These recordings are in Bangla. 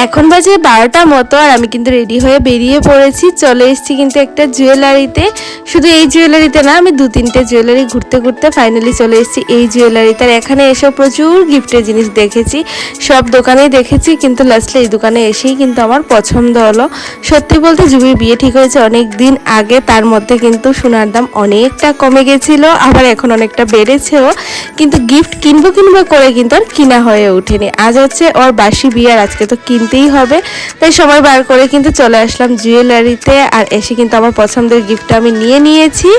এখন বাজে 12টার মতো আর আমি কিন্তু রেডি হয়ে বেরিয়ে পড়েছি, চলে এসেছি কিন্তু একটা জুয়েলারিতে। শুধু এই জুয়েলারিতে না, আমি 2-3টে জুয়েলারি ঘুরতে ঘুরতে ফাইনালি চলে এসেছি এই জুয়েলারিতে। আর এখানে এসে প্রচুর গিফটের জিনিস দেখেছি, সব দোকানেই দেখেছি, কিন্তু লাস্টে এই দোকানে এসেই কিন্তু আমার পছন্দ হলো। সত্যি বলতে জুবির বিয়ে ঠিক হয়েছে অনেক দিন আগে, তার মধ্যে কিন্তু সোনার দাম অনেকটা কমে গেছিলো, আবার এখন অনেকটা বেড়েছেও, কিন্তু গিফট কিনবো করে কিন্তু আর কিনা হয়ে ওঠেনি। আজ হচ্ছে ওর বাসি বিয়ে আর আজকে তো কিনতেই হবে, তাই সময় বার করে কিন্তু চলে আসলাম জুয়েলারিতে। আর এসে কিন্তু আমার পছন্দের গিফটটা আমি নিয়ে নিয়েছি।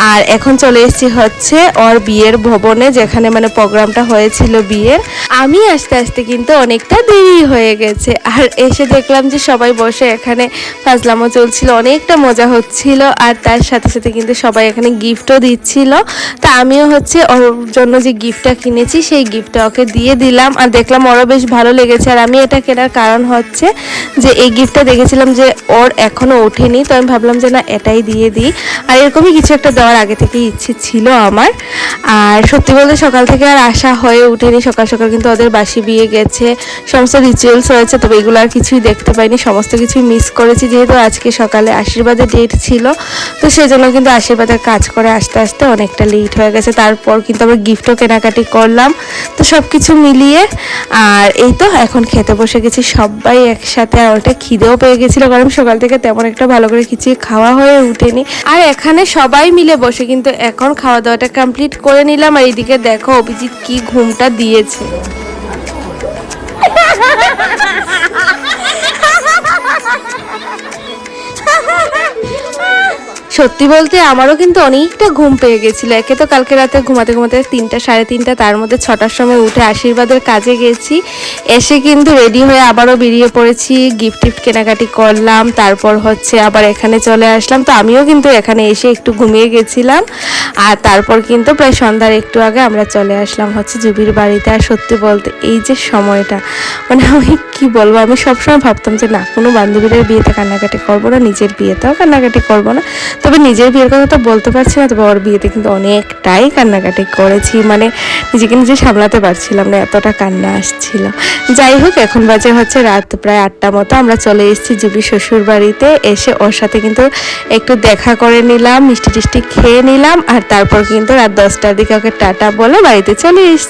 আর এখন চলে এসেছি হচ্ছে ওর বিয়ের ভবনে, যেখানে মানে প্রোগ্রামটা হয়েছিল বিয়ের। আমি আস্তে আস্তে কিন্তু অনেকটা দেরি হয়ে গেছে, আর এসে দেখলাম যে সবাই বসে এখানে ফাজলামো চলছিল, অনেকটা মজা হচ্ছিল। আর তার সাথে সাথে কিন্তু সবাই এখানে গিফটও দিচ্ছিল। তা আমিও হচ্ছে ওর জন্য যে গিফটটা কিনেছি সেই গিফটটা ওকে দিয়ে দিলাম, আর দেখলাম ওরও বেশ ভালো লেগেছে। আর আমি এটা কেনার কারণ হচ্ছে যে এই গিফটটা দেখেছিলাম যে ওর এখনও ওঠেনি, তো আমি ভাবলাম যে না এটাই দিয়ে দিই। আর এরকমই কিছু একটা দেওয়ার আগে থেকেই ইচ্ছে ছিল আমার। আর সত্যি বলতে সকাল থেকে আর আশা হয়ে ওঠেনি, সকাল সকাল কিন্তু ওদের বাসি বিয়ে গেছে, সমস্ত রিচুয়ালস হয়েছে, তবে এগুলো আর কিছুই দেখতে পাইনি, সমস্ত কিছুই মিস করেছি। যেহেতু আজকে সকালে আশীর্বাদের ডেট ছিল, তো সেই জন্য কিন্তু আশীর্বাদের কাজ করে আসতে আসতে অনেকটা লেট হয়ে গেছে। তারপর কিন্তু আমরা গিফটও কেনাকাটি করলাম, তো সব কিছু মিলিয়ে। আর এই তো এখন খেতে বসে গেছি সবাই একসাথে, আর ওটা খিদেও পেয়ে গেছিলো, কারণ সকাল থেকে তেমন একটা ভালো করে কিছুই খাওয়া হয়ে উঠেনি। আর এখানে সবাই মিলে বসে কিন্তু এখন খাওয়া দাওয়াটা কমপ্লিট করে নিলাম। আর এইদিকে দেখো অভিজিৎ কি ঘুমটা দিয়েছে। সত্যি বলতে আমারও কিন্তু অনেকটা ঘুম পেয়ে গেছিলো। একে তো কালকে রাতে ঘুমাতে ঘুমাতে 3টা 3:30, তার মধ্যে 6টার সময় উঠে আশীর্বাদের কাজে গেছি। এসে কিন্তু রেডি হয়ে আবারও বেরিয়ে পড়েছি, গিফট কেনাকাটি করলাম, তারপর হচ্ছে আবার এখানে চলে আসলাম। তো আমিও কিন্তু এখানে এসে একটু ঘুমিয়ে গেছিলাম। আর তারপর কিন্তু প্রায় সন্ধ্যার একটু আগে আমরা চলে আসলাম হচ্ছে জুবির বাড়িতে। আর সত্যি বলতে এই যে সময়টা, মানে আমি কি বলবো, আমি সবসময় ভাবতাম যে না, কোনো বান্ধবীদের বিয়েতে কান্নাকাটি করবো না, নিজের বিয়েতেও কান্নাকাটি করবো না। তবে নিজের বিয়ের কথা তো বলতে পারছি না, তবে ওর বিয়েতে কিন্তু অনেকটাই কান্নাকাটি করেছি, মানে নিজেকে নিজে সামলাতে পারছিলাম না, এতটা কান্না আসছিল। যাই হোক, এখন বাজে হচ্ছে রাত প্রায় 8টা মতো, আমরা চলে এসেছি জুবি শ্বশুর বাড়িতে। এসে ওর সাথে কিন্তু একটু দেখা করে নিলাম, মিষ্টি টিষ্টি খেয়ে নিলাম, আর তারপর কিন্তু রাত 10টার দিকে ওকে টাটা বলে বাড়িতে চলে এসেছি।